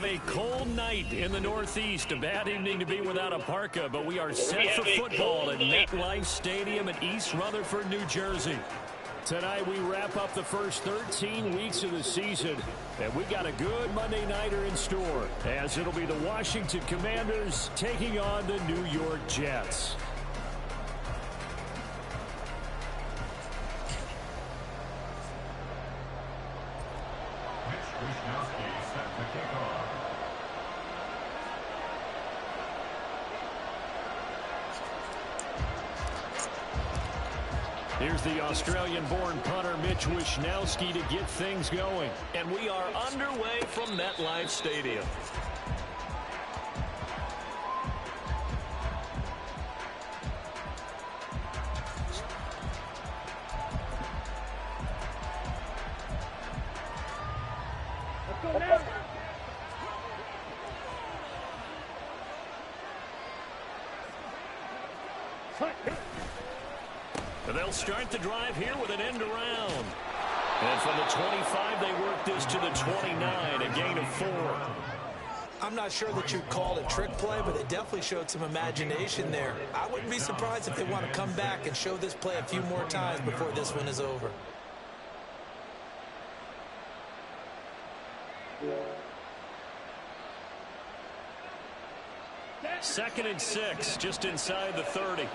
have a cold night in the Northeast. A bad evening to be without a parka, but we are set for football at MetLife Stadium in East Rutherford, New Jersey. Tonight we wrap up the first 13 weeks of the season, and we got a good Monday nighter in store, as it'll be the Washington Commanders taking on the New York Jets. Here's the Australian-born punter Mitch Wishnowsky to get things going. And we are underway from MetLife Stadium. They'll start the drive here with an end around. And from the 25, they work this to the 29, a gain of 4. I'm not sure that you'd call it trick play, but it definitely showed some imagination there. I wouldn't be surprised if they want to come back and show this play a few more times before this one is over. Second and 6, just inside the 30.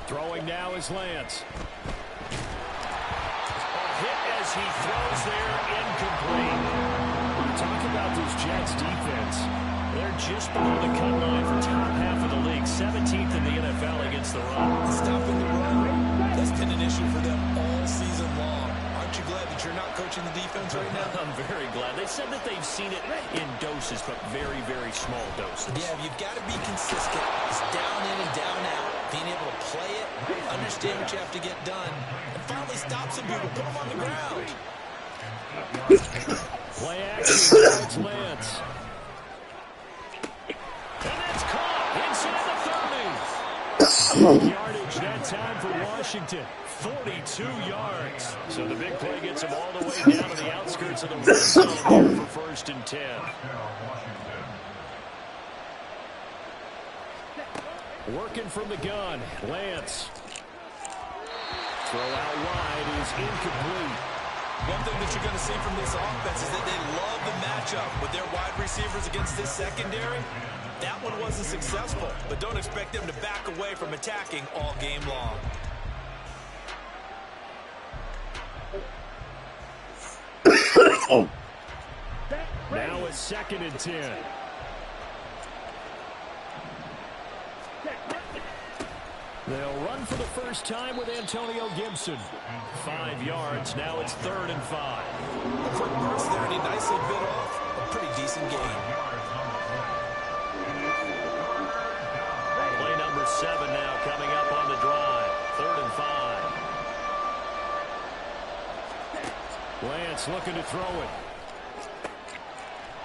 Throwing now is Lance. A hit as he throws there, incomplete. Talk about this Jets defense. They're just below the cut line for top half of the league, 17th in the NFL against the run. Stopping the run, that's been an issue for them all season long. Aren't you glad that you're not coaching the defense right now? I'm very glad. They said that they've seen it in doses, but very, very small doses. Yeah, you've got to be consistent. It's down in and down out. Being able to play it, understand what you have to get done, and finally stop some people, put them on the ground. Play action, it's Lance. And that's caught inside the 30. Yardage that time for Washington. 42 yards. So the big play gets him all the way down to the outskirts of the red zone here for 1st and 10. Working from the gun, Lance. Throw out wide is incomplete. One thing that you're going to see from this offense is that they love the matchup with their wide receivers against this secondary. That one wasn't successful, but don't expect them to back away from attacking all game long. Now it's 2nd and 10. They'll run for the first time with Antonio Gibson. 5 yards. Now it's 3rd and 5. A quick burst there, and he nicely bit off a pretty decent game. Play number 7 now coming up on the drive. 3rd and 5. Lance looking to throw it.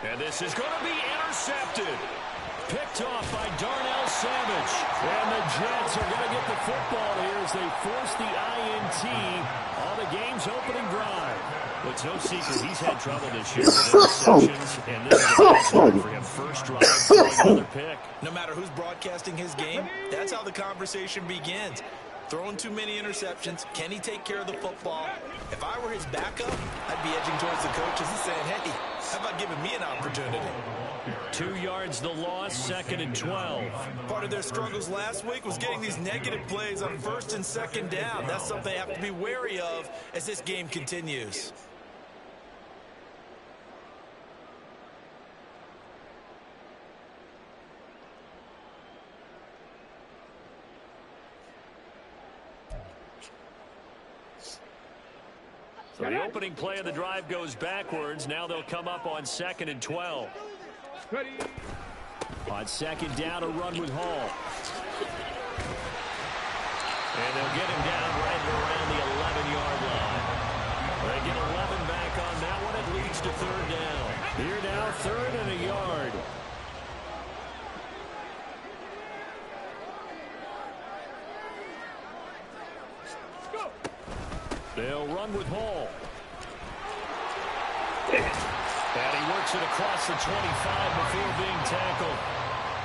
And this is going to be intercepted. Picked off by Darnell Savage. And the Jets are going to get the football here as they force the INT on the game's opening drive. But it's no secret he's had trouble this year with interceptions, and this is a bad start for him. First drive, throwing another pick. No matter who's broadcasting his game, that's how the conversation begins. Throwing too many interceptions. Can he take care of the football? If I were his backup, I'd be edging towards the coaches and saying, hey, how about giving me an opportunity? 2 yards the loss, 2nd and 12. Part of their struggles last week was getting these negative plays on 1st and 2nd down. That's something they have to be wary of as this game continues. So the opening play of the drive goes backwards. Now they'll come up on 2nd and 12. On 2nd down, a run with Hall. And they'll get him down right around the 11-yard line. They get 11 back on that one. It leads to 3rd down. Here now, 3rd and a yard. They'll run with Hall. And he works it across the 25 before being tackled.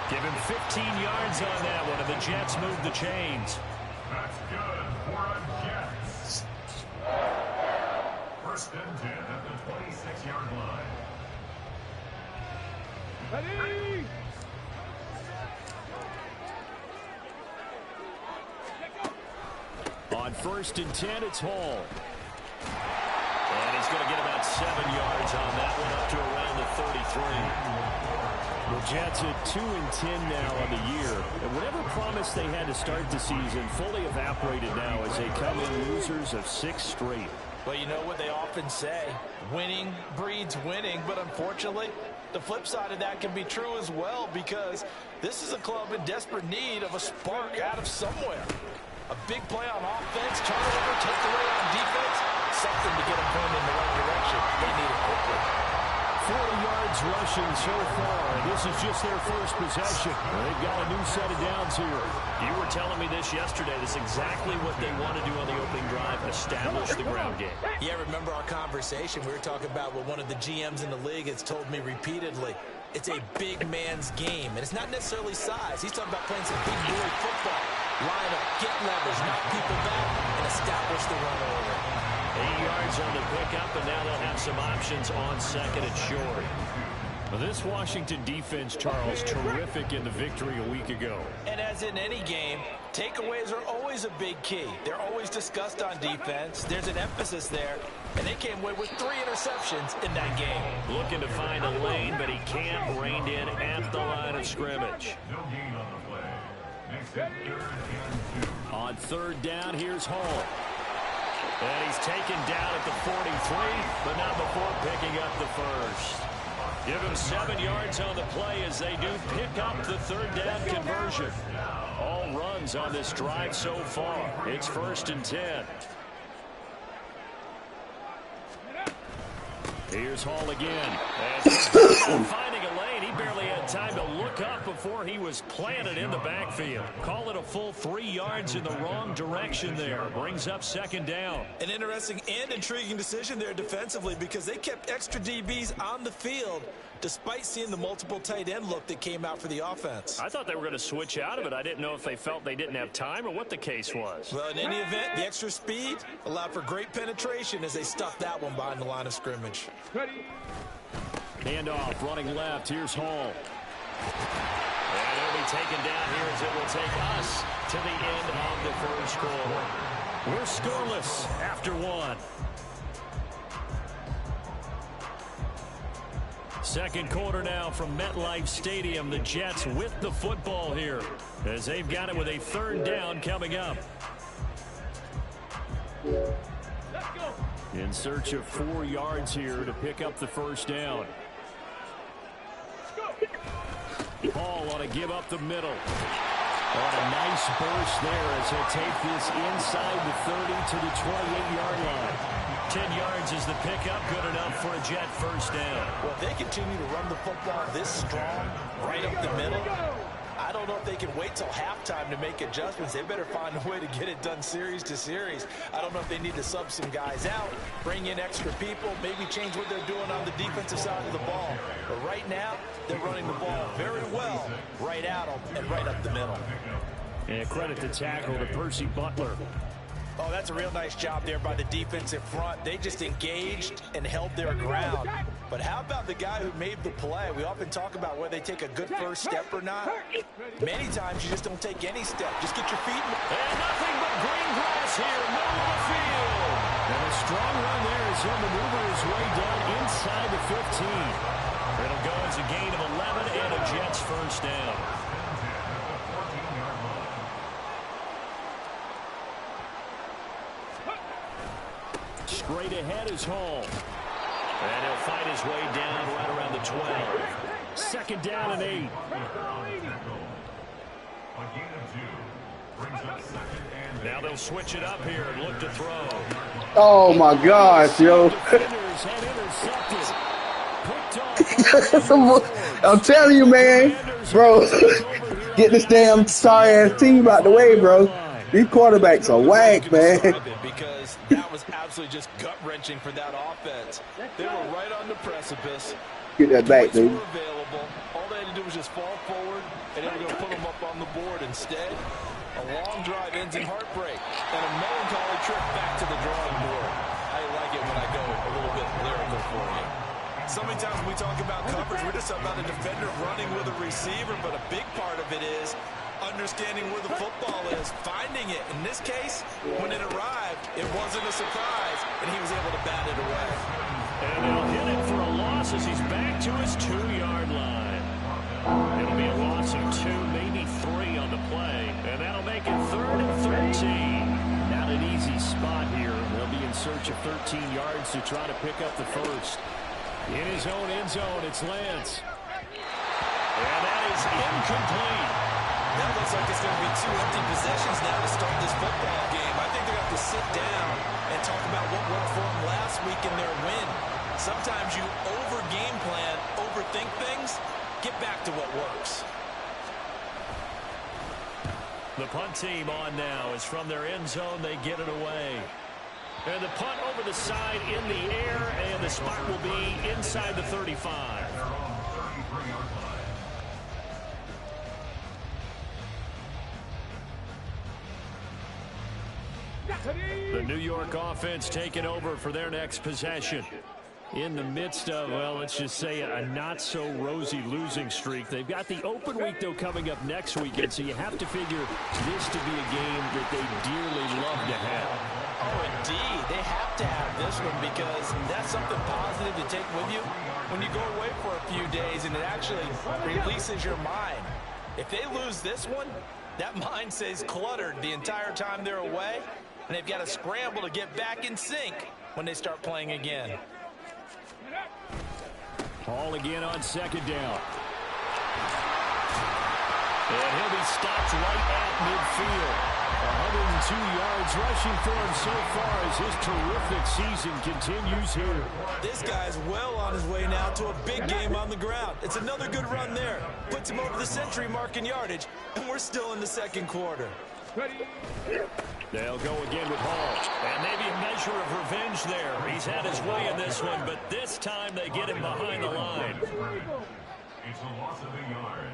Give him 15 yards on that one, and the Jets move the chains. That's good for a Jets. First and 10 at the 26-yard line. Ready? On first and 10, it's Hall. And he's going to get about 7 yards on that one, up to around the 33. The Jets at 2-10 now on the year. And whatever promise they had to start the season fully evaporated now as they come in losers of 6 straight. Well, you know what they often say, winning breeds winning, but unfortunately, the flip side of that can be true as well, because this is a club in desperate need of a spark out of somewhere. A big play on offense, turnover, take away on defense, something to get them going in the right direction. They need it quickly. 40 yards rushing so far, and this is just their first possession. They've got a new set of downs here. You were telling me this yesterday. That's exactly what they want to do on the opening drive, establish the ground game. Yeah, remember our conversation? We were talking about what one of the GMs in the league has told me repeatedly. It's a big man's game, and it's not necessarily size. He's talking about playing some big boy football. Line up, get leverage, knock people back, and establish the run order. 8 yards on the pickup, and now they'll have some options on second and short. Well, this Washington defense, Charles, terrific in the victory a week ago. And as in any game, takeaways are always a big key. They're always discussed on defense. There's an emphasis there, and they came away with 3 interceptions in that game. Looking to find a lane, but he can't, reined in at the line of scrimmage. No gain on the play. Next is 3rd and 2. On 3rd down, here's Hall. And he's taken down at the 43, but not before picking up the first. Give him 7 yards on the play as they do pick up the 3rd down conversion. All runs on this drive so far. It's 1st and 10. Here's Hall again. And finding a lane, he barely had time to look up before he was planted in the backfield. Call it a full 3 yards in the wrong direction there. Brings up 2nd down. An interesting and intriguing decision there defensively, because they kept extra DBs on the field despite seeing the multiple tight end look that came out for the offense. I thought they were going to switch out of it. I didn't know if they felt they didn't have time or what the case was. Well, in any event, the extra speed allowed for great penetration as they stuffed that one behind the line of scrimmage. Handoff, running left. Here's Hall. And it'll be taken down here as it will take us to the end of the first quarter. We're scoreless after 1. Second quarter now from MetLife Stadium. The Jets with the football here as they've got it with a 3rd down coming up. In search of 4 yards here to pick up the 1st down. Hall on a give up the middle. On a nice burst there as he'll take this inside the 30 to the 28-yard line. 10 yards is the pickup, good enough for a Jet 1st down. Well, if they continue to run the football this strong, right up the middle, I don't know if they can wait till halftime to make adjustments. They better find a way to get it done series to series. I don't know if they need to sub some guys out, bring in extra people, maybe change what they're doing on the defensive side of the ball. But right now, they're running the ball very well right at them and right up the middle. And credit the tackle to Percy Butler. Oh, that's a real nice job there by the defensive front. They just engaged and held their ground. But how about the guy who made the play? We often talk about whether they take a good first step or not. Many times you just don't take any step. Just get your feet in. And nothing but green grass here, middle of the field. And a strong run there as he'll maneuver his way down inside the 15. It'll go as a gain of 11 and a Jets 1st down. Straight ahead is Hall. And he'll fight his way down right around the 12. 2nd down and 8. Now they'll switch it up here and look to throw. Oh my gosh, yo. I'm telling you, man. Bro, get this damn sorry ass team out the way, bro. These quarterbacks are whack, man. Because that was was absolutely just gut-wrenching for that offense. They were right on the precipice. Get that back, baby. Were available. All they had to do was just fall forward, and they were going to put them up on the board. Instead, a long drive ends in heartbreak, and a melancholy trip back to the drawing board. I like it when I go a little bit lyrical for you. So many times when we talk about coverage, we're just about a defender running with a receiver, but a big part of it is understanding where the football is, finding it. In this case, when it arrived, it wasn't a surprise, and he was able to bat it away. And they'll hit it for a loss as he's back to his 2-yard line. It'll be a loss of 2, maybe 3 on the play, and that'll make it 3rd and 13. Not an easy spot here. They'll be in search of 13 yards to try to pick up the first. In his own end zone, it's Lance. And that is incomplete. That looks like it's going to be 2 empty possessions now to start this football game. I think they're going to have to sit down and talk about what worked for them last week in their win. Sometimes you over-game plan, overthink things. Get back to what works. The punt team on now is from their end zone. They get it away. And the punt over the side in the air, and the spot will be inside the 35. The New York offense taking over for their next possession. In the midst of, well, let's just say a not-so-rosy losing streak. They've got the open week, though, coming up next weekend, so you have to figure this to be a game that they dearly love to have. Oh, indeed. They have to have this one because that's something positive to take with you when you go away for a few days, and it actually releases your mind. If they lose this one, that mind stays cluttered the entire time they're away, and they've got to scramble to get back in sync when they start playing again. Hall again on 2nd down. And he'll be stopped right at midfield. 102 yards rushing for him so far as his terrific season continues here. This guy's well on his way now to a big game on the ground. It's another good run there. Puts him over the century mark in yardage, and we're still in the 2nd quarter. They'll go again with Hall. And maybe a measure of revenge there. He's had his way in this one, but this time they get him behind the line. It's a loss of a yard.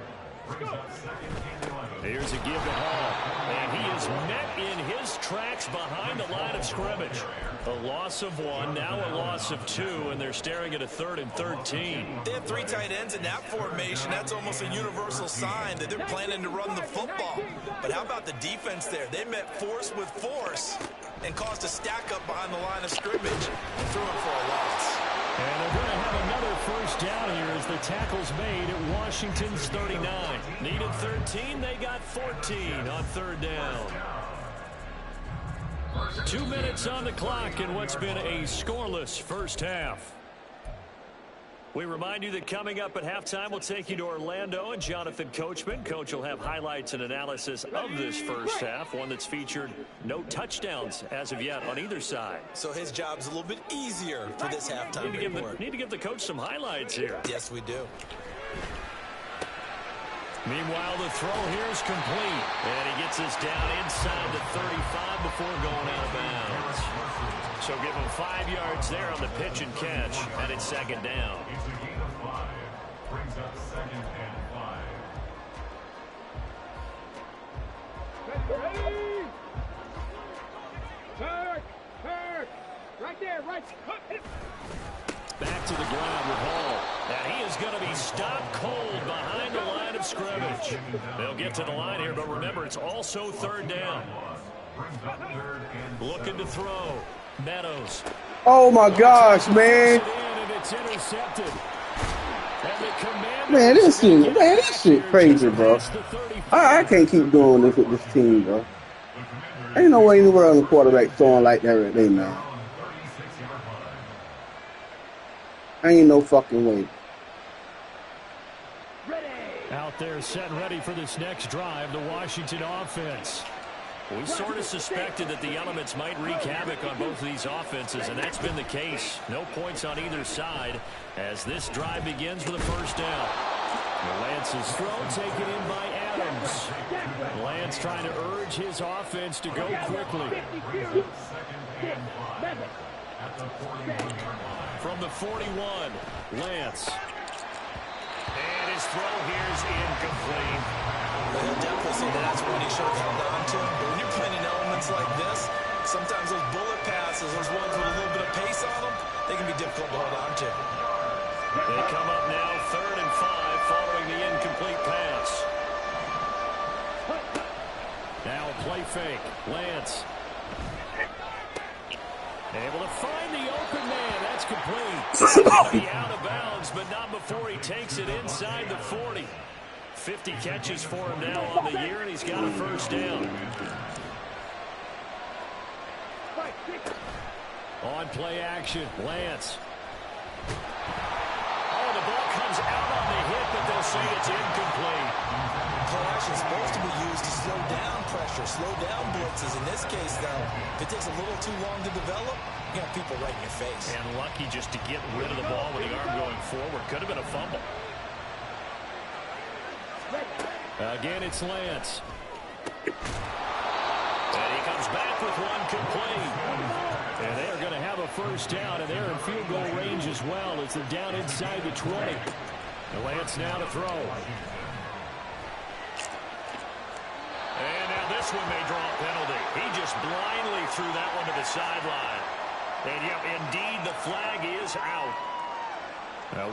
Brings up 2nd and 11. Here's a give to Hall. And he is met in his tracks behind the line of scrimmage. A loss of 1, now a loss of 2, and they're staring at a 3rd and 13. They have 3 tight ends in that formation. That's almost a universal sign that they're planning to run the football. But how about the defense there? They met force with force and caused a stack up behind the line of scrimmage and threw it for a loss. And they're going to have another first down here as the tackle's made at Washington's 39. Needed 13, they got 14 on 3rd down. 2 minutes on the clock in what's been a scoreless first half. We remind you that coming up at halftime, we'll take you to Orlando and Jonathan Coachman. Coach will have highlights and analysis of this first half, one that's featured no touchdowns as of yet on either side. So his job's a little bit easier for this halftime report. Need to give the coach some highlights here. Yes, we do. Meanwhile, the throw here is complete. And he gets us down inside the 35 before going out of bounds. So give him 5 yards there on the pitch and catch, and it's 2nd down. It's a gain of 5. Brings up 2nd and 5. Right there, right. Back to the ground with Hall. And he is going to be stopped cold behind the line of scrimmage. They'll get to the line here, but remember, it's also 3rd down. Looking to throw. Meadows. Oh my gosh, man. And it's intercepted. Man, this shit crazy, bro. I can't keep doing this with this team, bro. Ain't no way in the world the quarterback throwing like that right there, man. Ain't no fucking way. Out there set and ready for this next drive, the Washington offense. We sort of suspected that the elements might wreak havoc on both of these offenses, and that's been the case. No points on either side as this drive begins with a first down. Lance's throw taken in by Adams. Lance trying to urge his offense to go quickly. From the 41, Lance. And his throw here is incomplete. Well, definitely see that's when he should have held on to him. But when you're playing in elements like this, sometimes those bullet passes, those ones with a little bit of pace on them, they can be difficult to hold on to. They come up now 3rd and 5 following the incomplete pass. Now a play fake. Lance. Able to find the open man. That's complete. Going to be out of bounds, but not before he takes it inside the 40. 50 catches for him now on the year, and he's got a first down. On play action, Lance. Oh, the ball comes out on the hit, but they'll say it's incomplete. Play action is supposed to be used to slow down pressure, slow down blitzes. In this case, though, if it takes a little too long to develop, you got people right in your face. And lucky just to get rid of the ball with the arm going forward. Could have been a fumble. Again, it's Lance. And he comes back with one complete. And they are going to have a first down, and they're in field goal range as well as they're down inside the 20. And Lance now to throw. And now this one may draw a penalty. He just blindly threw that one to the sideline. And, yep, indeed, the flag is out.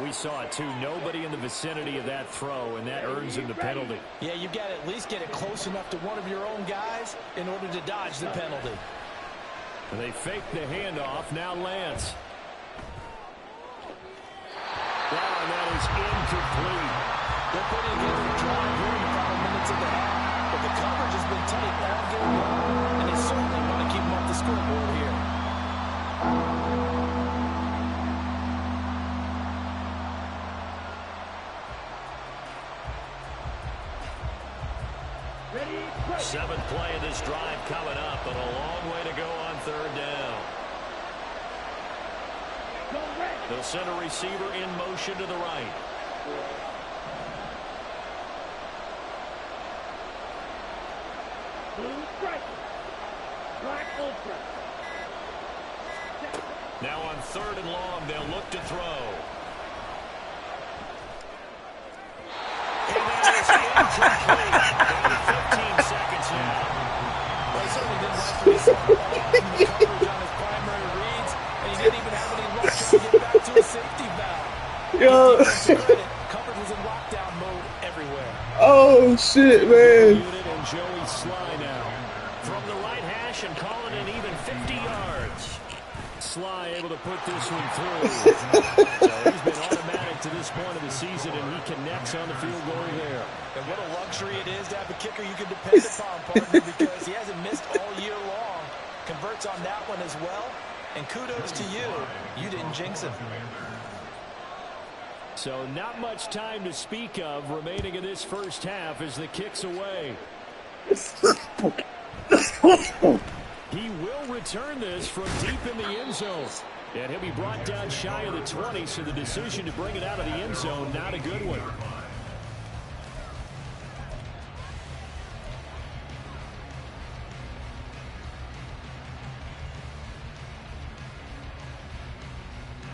We saw it, too. Nobody in the vicinity of that throw, and that earns him the penalty. Yeah, you've got to at least get it close enough to one of your own guys in order to dodge the penalty. And they fake the handoff. Now Lance. Wow, and that is incomplete. They're putting together a drive here in the final minutes of the half, but the coverage has been tight all game long, and they certainly want to keep them off the scoreboard here. Seventh play of this drive coming up, but a long way to go on 3rd down. They'll send a receiver in motion to the right. Now on 3rd and long, they'll look to throw. And that is incomplete. 15 seconds now. Well, he certainly didn't like what he saw all from the coverage on his primary reads, and he didn't even have any luck trying to get back to his safety valve. Yo. Coverage was in lockdown mode everywhere. Oh, shit, man. Unit and Joey Sly now. From the right hash and call it an even 50 yards. Sly able to put this one through. So he's been automatic to this point of the season, and he connects on the field goal there. And what a luxury it is to have a kicker you can depend upon, partner, because he hasn't missed all year long. Converts on that one as well. And kudos to you. You didn't jinx him. So not much time to speak of remaining in this first half as the kick's away. He will return this from deep in the end zone. And he'll be brought down shy of the 20, so the decision to bring it out of the end zone, not a good one.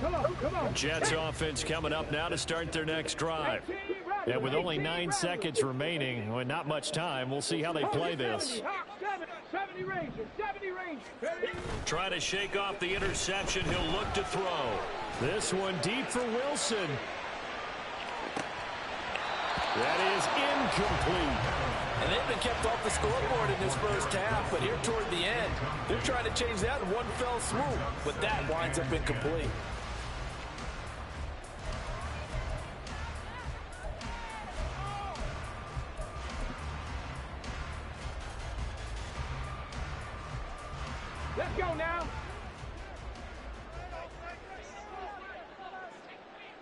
Come on. Jets offense coming up now to start their next drive. And with only 9 seconds remaining, well, not much time, we'll see how they play this. 70 Rangers. Try to shake off the interception. He'll look to throw. This one deep for Wilson. That is incomplete. And they've been kept off the scoreboard in this first half, but here toward the end, they're trying to change that in one fell swoop. But that winds up incomplete. Let's go now.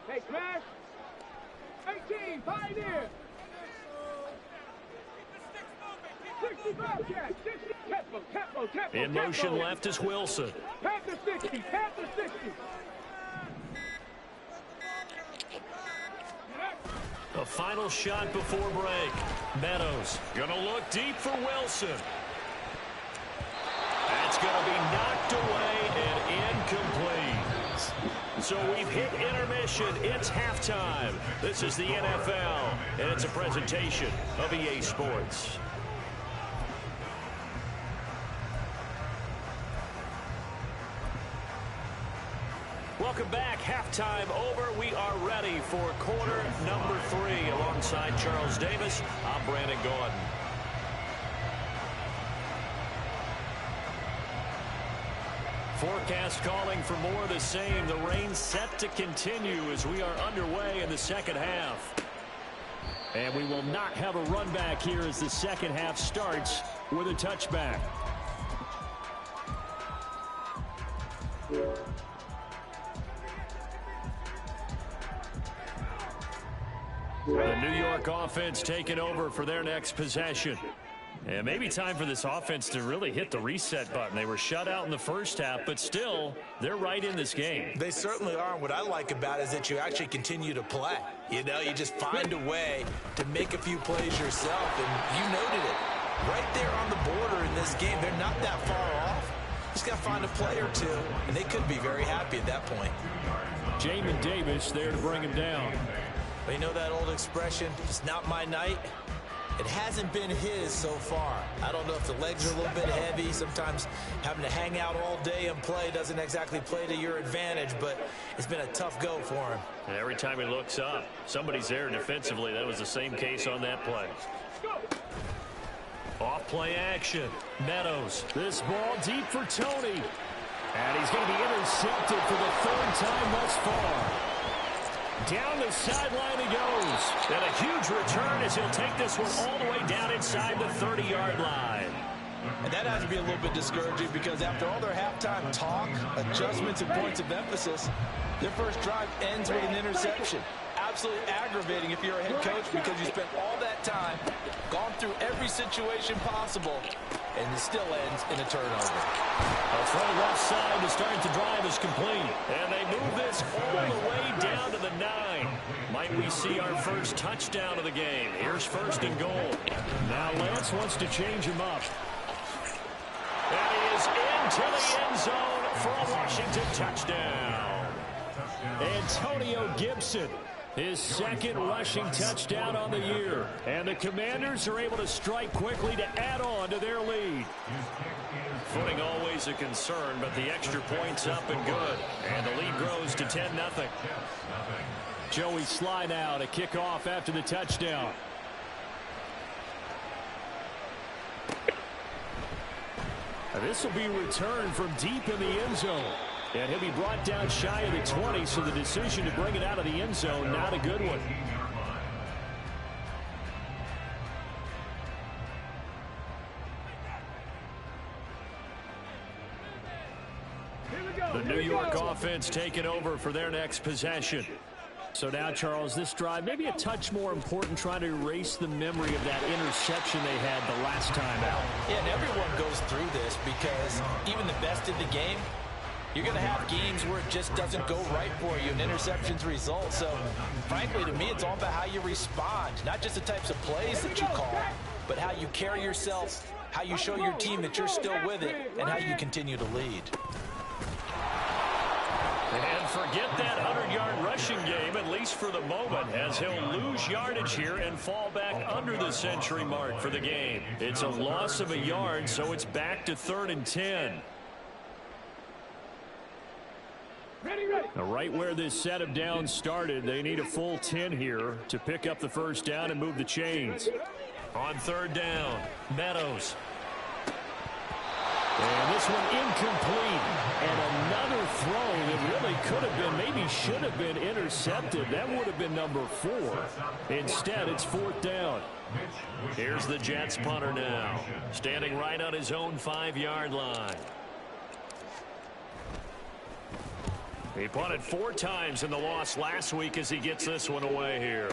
Hey, Smash. 18, Pioneer. 65, Jack. 60, tempo. In motion left is Wilson. Panther 60. A final shot before break. Meadows going to look deep for Wilson. That's going to be knocked away and incomplete. So we've hit intermission. It's halftime. This is the NFL, and it's a presentation of EA Sports. Welcome back. Halftime over. We are ready for quarter number 3. Alongside Charles Davis, I'm Brandon Gordon. Forecast calling for more of the same. The rain set to continue as we are underway in the second half. And we will not have a run back here as the second half starts with a touchback. The New York offense taking over for their next possession. And maybe time for this offense to really hit the reset button. They were shut out in the first half, but still, they're right in this game. They certainly are. What I like about it is that you actually continue to play. You know, you just find a way to make a few plays yourself, and you noted it. Right there on the border in this game, they're not that far off. Just got to find a play or two, and they could be very happy at that point. Jamin Davis there to bring him down. But you know that old expression, it's not my night? It hasn't been his so far. I don't know if the legs are a little bit heavy. Sometimes having to hang out all day and play doesn't exactly play to your advantage, but it's been a tough go for him. And every time he looks up, somebody's there defensively. That was the same case on that play. Off play action. Meadows. This ball deep for Tony. And he's going to be intercepted for the 3rd time thus far. Down the sideline he goes. And a huge return as he'll take this one all the way down inside the 30-yard line. And that has to be a little bit discouraging because after all their halftime talk, adjustments, and points of emphasis, their first drive ends with an interception. Absolutely aggravating if you're a head coach because you spent all that time, gone through every situation possible, and it still ends in a turnover. A throw left side to start the drive is complete. And they move this all the way down to the 9. Might we see our first touchdown of the game? Here's 1st and goal. Now Lance wants to change him up. And he is into the end zone for a Washington touchdown. Antonio Gibson, his 2nd rushing touchdown on the year. And the Commanders are able to strike quickly to add on to their lead. Footing always a concern, but the extra point's up and good. And the lead grows to 10-0. Joey Sly now to kick off after the touchdown. And this will be returned from deep in the end zone. And he'll be brought down shy of the 20, so the decision to bring it out of the end zone, not a good one. The New York offense taking over for their next possession. So now, Charles, this drive maybe a touch more important, trying to erase the memory of that interception they had the last time out. Yeah, and everyone goes through this because even the best in the game, you're going to have games where it just doesn't go right for you and interceptions result. So, frankly, to me, it's all about how you respond, not just the types of plays that you call, but how you carry yourself, how you show your team that you're still with it, and how you continue to lead. And forget that 100-yard rushing game, at least for the moment, as he'll lose yardage here and fall back under the century mark for the game. It's a loss of a yard, so it's back to 3rd and 10. Now, right where this set of downs started, they need a full 10 here to pick up the first down and move the chains. On 3rd down, Meadows. And this one incomplete. And another throw that really could have been, maybe should have been intercepted. That would have been number 4. Instead, it's 4th down. Here's the Jets punter now, standing right on his own 5-yard line. He punted 4 times in the loss last week as he gets this one away here.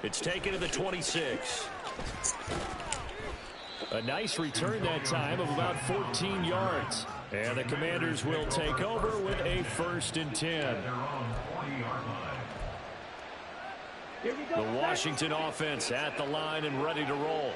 It's taken to the 26. A nice return that time of about 14 yards. And the Commanders will take over with a 1st and 10. Here we The Washington offense at the line and ready to roll.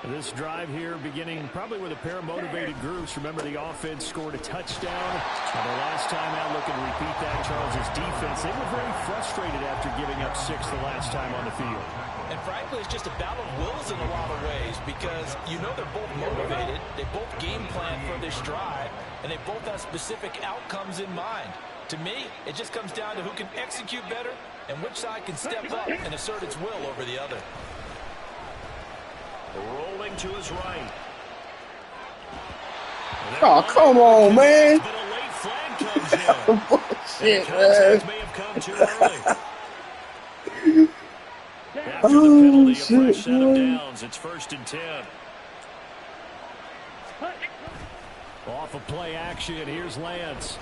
This drive here beginning probably with a pair of motivated groups. Remember, the offense scored a touchdown. And the last time out, looking to repeat that, Charles' defense, they were very frustrated after giving up 6 the last time on the field. And frankly, it's just a battle of wills in a lot of ways because you know they're both motivated. They both game plan for this drive, and they both have specific outcomes in mind. To me, it just comes down to who can execute better and which side can step up and assert its will over the other. Rolling to his right. Oh, come on, man. But a late flag comes in. Shit, Contact man. may have come too early. After the Oh, penalty, a shit, fresh set of man. downs. It's 1st and 10. Off of play action, here's Lance.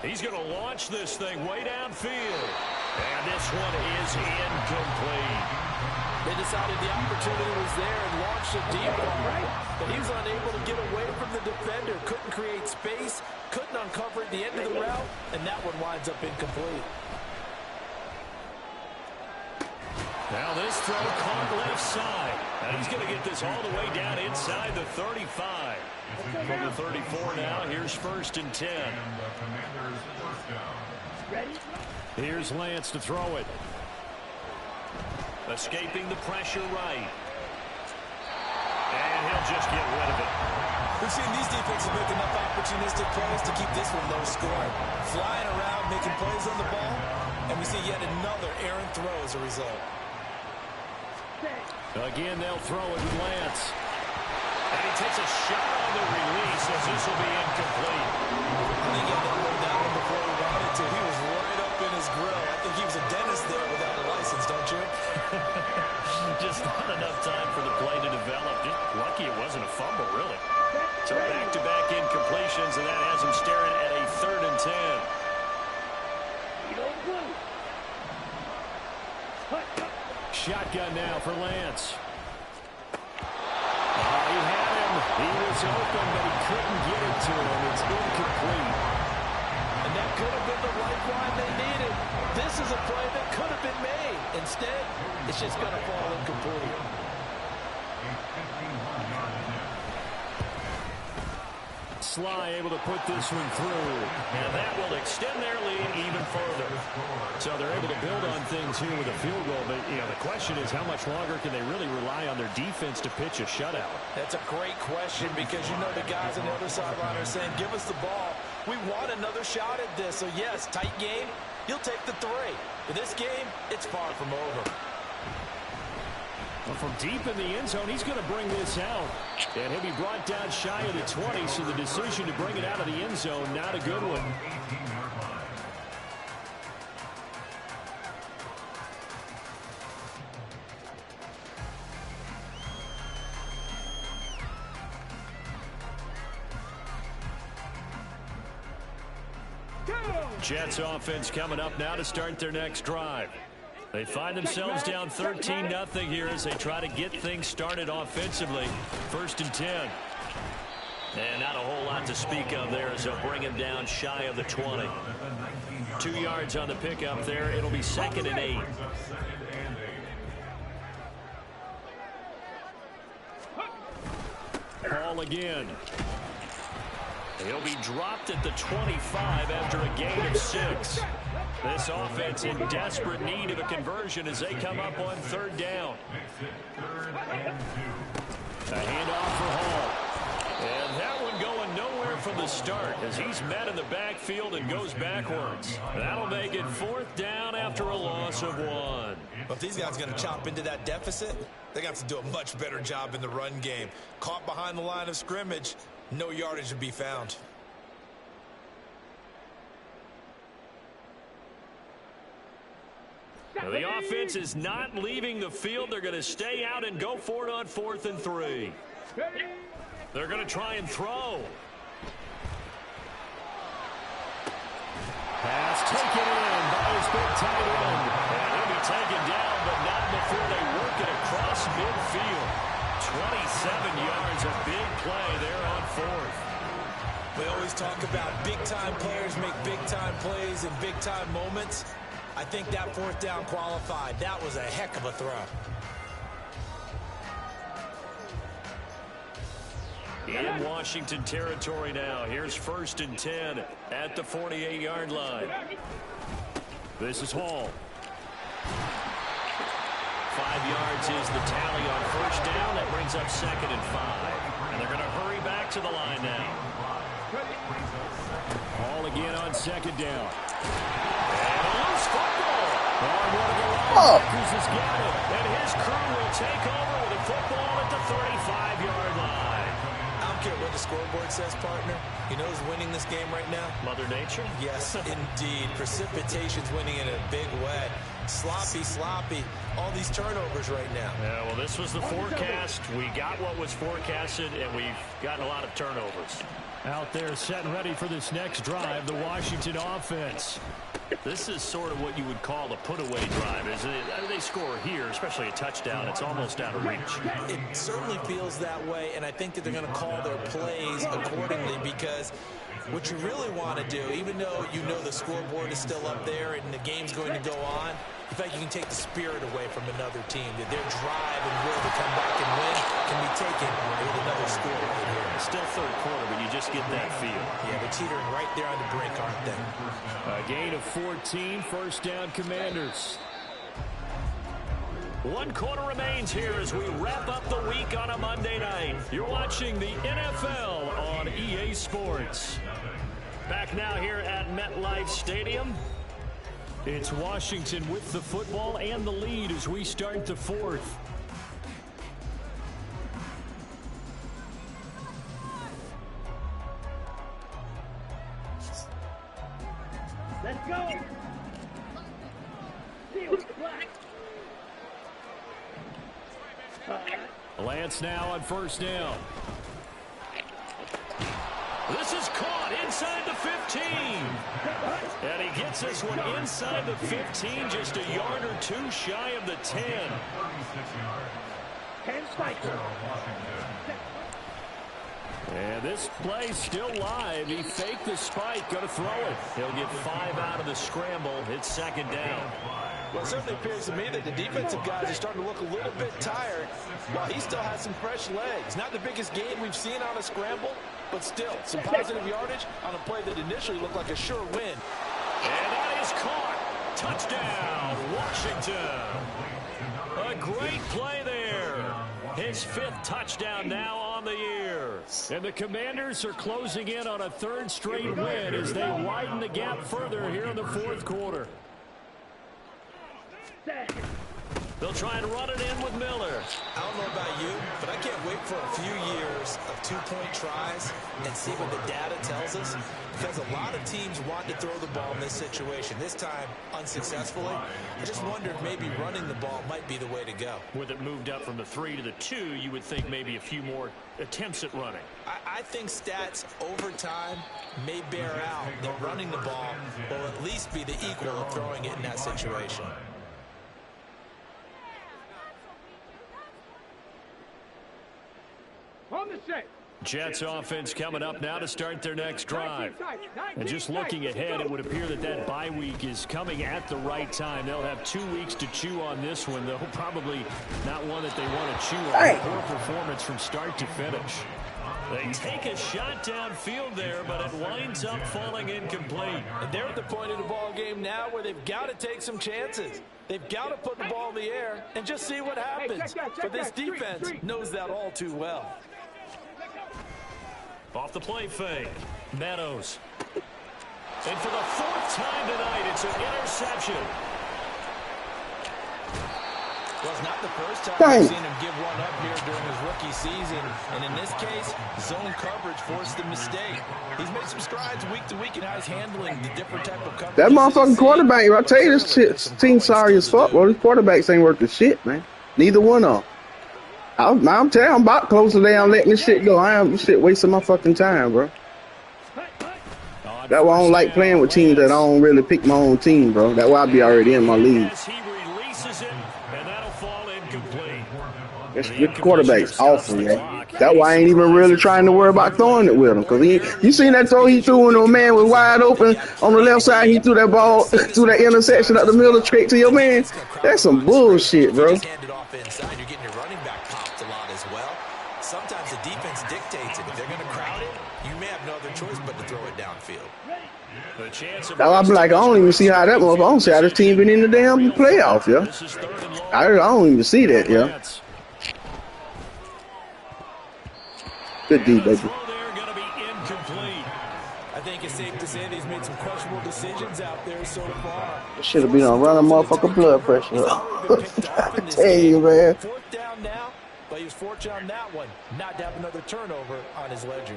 He's going to launch this thing way downfield. And this one is incomplete. They decided the opportunity was there and launched a deep ball, but he was unable to get away from the defender. Couldn't create space, couldn't uncover at the end of the route, and that one winds up incomplete. Now this throw caught left side. And he's going to get this all the way down inside the 35. From the 34 now, here's 1st and 10. Here's Lance to throw it. Escaping the pressure right. And he'll just get rid of it. We've seen these defenses make enough opportunistic plays to keep this one low scoring. Flying around, making plays on the ball, and we see yet another errant throw as a result. Again, they'll throw it with Lance. And he takes a shot on the release as this will be incomplete. I think he had to hold that one before he wanted to. He was right up in his grill. I think he was a dentist there without a license, don't you? Just not enough time for the play to develop. Just lucky it wasn't a fumble, really. So back-to-back incompletions, and that has him staring at a 3rd and 10. Shotgun now for Lance. He had him. He was open, but he couldn't get it to him. It's incomplete. And that could have been the lifeline they needed. This is a play that could have been made. Instead, it's just going to fall incomplete. Sly able to put this one through. And that will extend their lead even further. So they're able to build on things here with a field goal. But, you know, the question is how much longer can they really rely on their defense to pitch a shutout? That's a great question because you know the guys on the other sideline are saying, give us the ball. We want another shot at this. So, yes, tight game. You'll take the 3. But this game, it's far from over. Well, from deep in the end zone, he's going to bring this out. And he'll be brought down shy of the 20, so the decision to bring it out of the end zone, not a good one. Jets offense coming up now to start their next drive. They find themselves down 13-0 here as they try to get things started offensively. 1st and 10. And not a whole lot to speak of there as they'll bring him down shy of the 20. 2 yards on the pickup there. It'll be 2nd and 8. Ball again. He'll be dropped at the 25 after a gain of 6. This offense in desperate need of a conversion as they come up on 3rd down. A handoff for Hall. And that one going nowhere from the start as he's met in the backfield and goes backwards. That'll make it 4th down after a loss of 1. But if these guys are going to chop into that deficit, they got to do a much better job in the run game. Caught behind the line of scrimmage, no yardage to be found. Now the offense is not leaving the field. They're going to stay out and go for it on 4th and 3. They're going to try and throw. Pass taken in by his big tight end. And he'll be taken down, but not before they work it across midfield. 27 yards, a big play there on 4th. We always talk about big-time players make big-time plays in big-time moments. I think that fourth down qualified. That was a heck of a throw. In Washington territory now. Here's 1st and 10 at the 48-yard line. This is Hall. 5 yards is the tally on 1st down. That brings up 2nd and 5. And they're going to hurry back to the line now. Hall again on 2nd down. And a loose football. Oh, one of the linebackers has got it. And his crew will take over with a football at the 35-yard line. I don't care what the scoreboard says, partner. You know who's winning this game right now? Mother Nature? Yes, indeed. Precipitation's winning in a big way. Sloppy. All these turnovers right now. Yeah, well, this was the forecast. We got what was forecasted, and we've gotten a lot of turnovers. Out there set and ready for this next drive, the Washington offense. This is sort of what you would call a put-away drive, isn't it? I mean, they score here, especially a touchdown. It's almost out of reach. It certainly feels that way, and I think that they're going to call their plays accordingly because what you really want to do, even though you know the scoreboard is still up there and the game's going to go on, in fact, you can take the spirit away from another team, that their drive and will to come back and win can be taken with another score right here. Still third quarter, but you just get that feel. Yeah, they're teetering right there on the brink, aren't they? A gain of 14, 1st down Commanders. 1 quarter remains here as we wrap up the week on a Monday night. You're watching the NFL on EA Sports. Back now here at MetLife Stadium. It's Washington with the football and the lead as we start the 4th. Let's go. Lance now on 1st down. This is caught inside the 15. And he gets this one inside the 15, just a yard or 2 shy of the 10. 10 spikes. And this play still live. He faked the spike, going to throw it. He'll get 5 out of the scramble. It's 2nd down. Well, it certainly appears to me that the defensive guys are starting to look a little bit tired while he still has some fresh legs. Not the biggest gain we've seen on a scramble, but still some positive yardage on a play that initially looked like a sure win. And that is caught. Touchdown, Washington. A great play there. His 5th touchdown now on the year. And the Commanders are closing in on a 3rd straight win as they widen the gap further here in the 4th quarter. They'll try and run it in with Miller. I don't know about you, but I can't wait for a few years of 2-point tries and see what the data tells us, because a lot of teams want to throw the ball in this situation. This time, unsuccessfully. I just wonder if maybe running the ball might be the way to go. With it moved up from the 3 to the 2, you would think maybe a few more attempts at running. I think stats over time may bear out that running the ball will at least be the equal of throwing it in that situation. On the set. Jets offense coming up now to start their next drive. And just looking ahead, it would appear that that bye week is coming at the right time. They'll have 2 weeks to chew on this one, though probably not one that they want to chew on. Poor performance from start to finish. They take a shot downfield there, but it winds up falling incomplete. And they're at the point of the ball game now where they've got to take some chances. They've got to put the ball in the air and just see what happens. But this defense knows that all too well. Off the play fake. Meadows. And for the 4th time tonight, it's an interception. Well, it's not the first time we've seen him give one up here during his rookie season. And in this case, zone coverage forced the mistake. He's made some strides week to week in how he's handling the different type of coverage. That motherfucking quarterback, I tell you, this shit team's sorry as fuck, bro. These quarterbacks ain't worth the shit, man. Neither one of them. I'm telling you, I'm about closer down letting this shit go. This shit wasting my fucking time, bro. That's why I don't like playing with teams that I don't really pick my own team, bro. That's why I be already in my league. He releases it, and that'll fall incomplete. This quarterback's awful, man. That's why I ain't even really trying to worry about throwing it with him. Because you seen that throw he threw when the man was wide open on the left side? He threw that ball, threw that interception up the middle straight to your man. That's some bullshit, bro. You're getting your running back popped a lot as well. Sometimes the defense dictates it. If they're going to crowd it, you may have no other choice but to throw it downfield. I'm like, I don't even see how that motherfucker. I don't see how this team been in the damn playoffs, yo. I don't even see that, yo. Good D, baby. I think it's safe to say that he's made some questionable decisions out there so far. Should have been on running motherfucking blood pressure up. I tell you, man. Fourth down now, but he was fortunate on that one. Not to have another turnover on his ledger.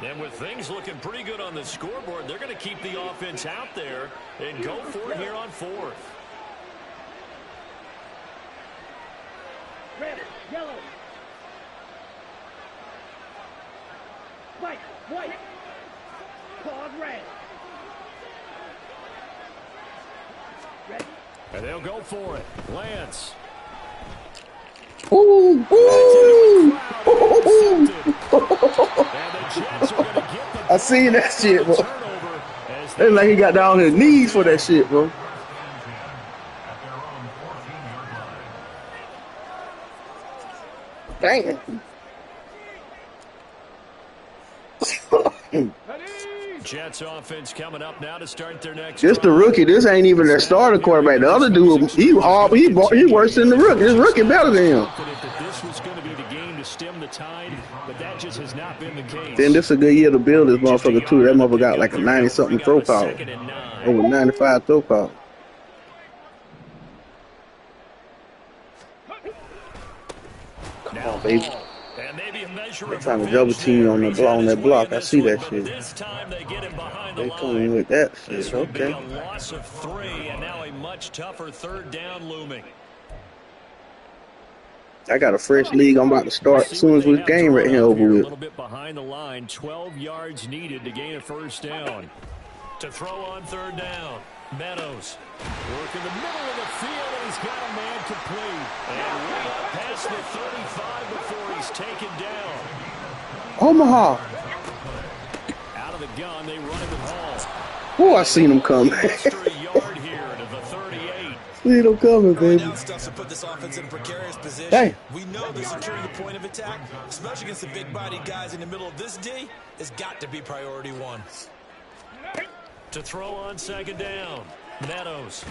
And with things looking pretty good on the scoreboard, they're going to keep the offense out there and go for it here on fourth. Red, yellow. White. Pause red. Red. And they'll go for it. Lance. Ooh. I seen that shit, bro. It's like he got down on his knees for that shit, bro. Dang. Jets offense coming up now to start their next. Just the rookie. This ain't even their starter quarterback. The other dude, he worse than the rookie. This rookie better than him. This was going to be the game to stem the tide, but that just has not been the case. Then this is a good year to build this motherfucker too. That motherfucker got like a 90-something throw power, over 95 throw power. Come on, baby. They're trying to double team on that block. I see that shit. They coming with that shit. Okay. A loss of 3, and now a much tougher third down looming. I got a fresh league I'm about to start as soon as this game right here over with. A little bit behind the line, 12 yards needed to gain a first down. To throw on third down, Meadows. Work in the middle of the field, and he's got a man complete. And way up past the 35 before he's taken down. Omaha. Out of the gun, they run it with Hall. Oh, I seen him coming. Extra yard here to the 38. Seen him coming, baby. Down stuff to put this offense in a precarious position. Dang. We know that securing the point of attack, especially against the big-bodied guys in the middle of this D, has got to be priority one. To throw on second down, Meadows.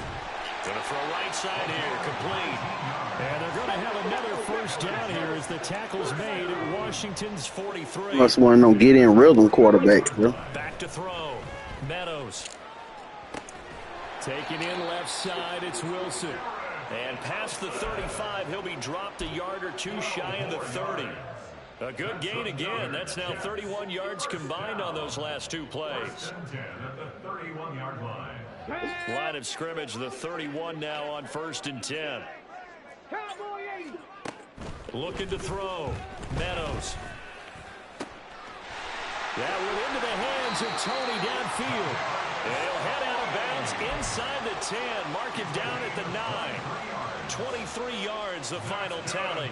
Going to throw right side here, complete. And they're going to have another first down here as the tackle's made at Washington's 43. Must want to know get in rhythm quarterback, bro. Back to throw, Meadows. Taking in left side, it's Wilson. And past the 35, he'll be dropped a yard or two shy of the 30. A good gain again. That's now 31 yards combined on those last two plays. Line of scrimmage, the 31 now on 1st and 10. Looking to throw. Meadows. That went into the hands of Tony downfield. And he'll head out of bounds inside the 10. Mark it down at the 9. 23 yards, the final tally.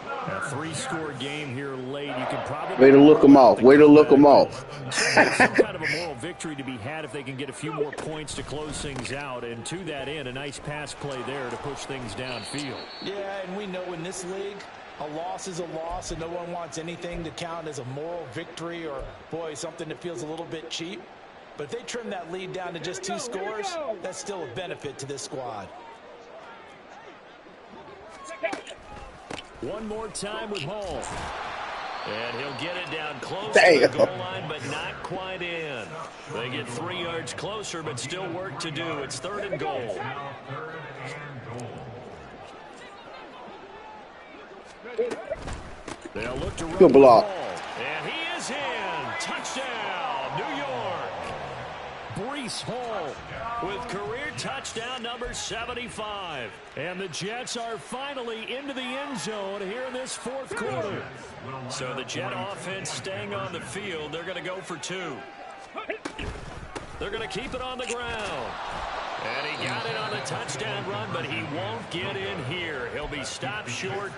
A 3-score game here late. You can probably Way to look them off. Way to look them off. Some kind of a moral victory to be had if they can get a few more points to close things out. And to that end, a nice pass play there to push things downfield. Yeah, and we know in this league, a loss is a loss, and no one wants anything to count as a moral victory or, boy, something that feels a little bit cheap. But if they trim that lead down to just 2 scores, that's still a benefit to this squad. One more time with Hall. And he'll get it down close Damn. to the goal line, but not quite in. They get 3 yards closer, but still work to do. It's 3rd and goal. They'll look to run Good block. the ball. And he is in. Touchdown, New York. Breece Hall with career touchdown number 75. And the Jets are finally into the end zone here in this 4th quarter. So the Jet offense staying on the field. They're going to go for 2. They're going to keep it on the ground. And he got it on the touchdown run, but he won't get in here. He'll be stopped short,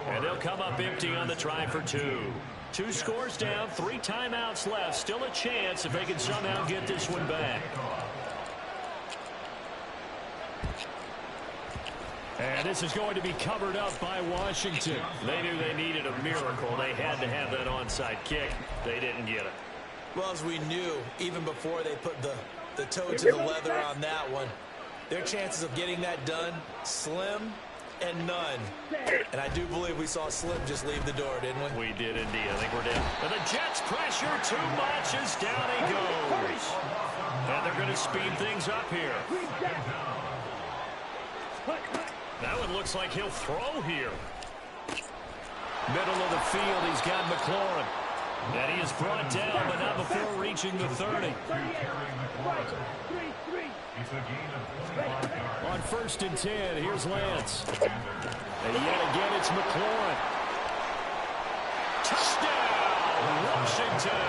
and they'll come up empty on the try for 2. 2 scores down, 3 timeouts left. Still a chance if they can somehow get this one back. And this is going to be covered up by Washington. They knew they needed a miracle. They had to have that onside kick. They didn't get it. Well, as we knew, even before they put the toe to the leather on that one, their chances of getting that done, slim and none. And I do believe we saw Slim just leave the door, didn't we? We did indeed. I think we're down. And the Jets pressure too much as down he goes. And they're going to speed things up here. That one looks like he'll throw here. Middle of the field, he's got McLaurin. And he is brought down, but not before reaching the 30. On 1st and 10, here's Lance. And yet again, it's McLaurin. Touchdown, Washington.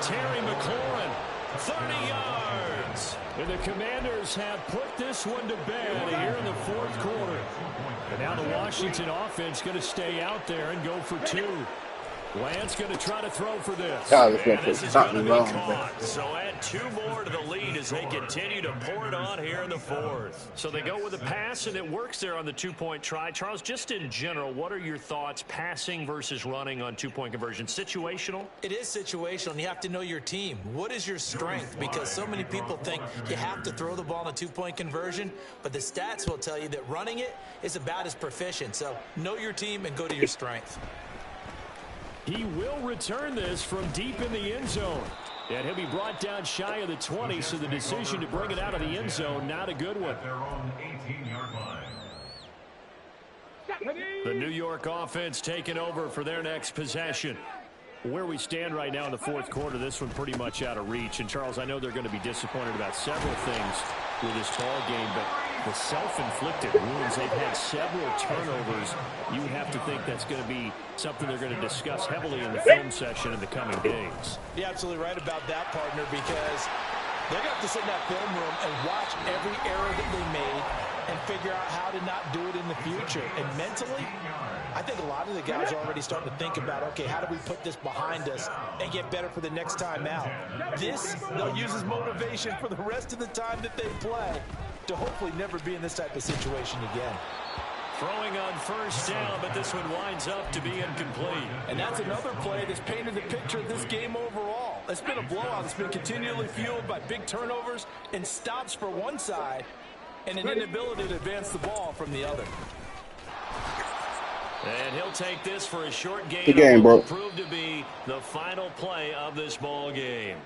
Terry McLaurin, 30 yards. And the Commanders have put this one to bed here in the 4th quarter. And now the Washington offense going to stay out there and go for 2. Lance going to try to throw for this. God, And this is going to be caught. So add 2 more to the lead as they continue to pour it on here in the 4th. So they go with a pass, and it works there on the 2-point try. Charles, just in general, what are your thoughts passing versus running on 2-point conversion? Situational? It is situational, and you have to know your team. What is your strength? Because so many people think you have to throw the ball in a 2-point conversion, but the stats will tell you that running it is about as proficient. So know your team and go to your strength. He will return this from deep in the end zone. And he'll be brought down shy of the 20, so the decision to bring it out of the end zone, not a good one. The New York offense taking over for their next possession. Where we stand right now in the 4th quarter, this one pretty much out of reach. And, Charles, I know they're going to be disappointed about several things with this ball game, but the self-inflicted wounds, they've had several turnovers. You have to think that's going to be something they're going to discuss heavily in the film session in the coming days. You're absolutely right about that, partner, because they're going to have to sit in that film room and watch every error that they made and figure out how to not do it in the future. And mentally, I think a lot of the guys are already starting to think about, okay, how do we put this behind us and get better for the next time out? This, they'll use as motivation for the rest of the time that they play to hopefully never be in this type of situation again. Throwing on 1st down, but this one winds up to be incomplete. And that's another play that's painted the picture of this game overall. It's been a blowout. It's been continually fueled by big turnovers and stops for one side and an inability to advance the ball from the other. And he'll take this for a short gain. Good game, bro. Proved to be the final play of this ball game.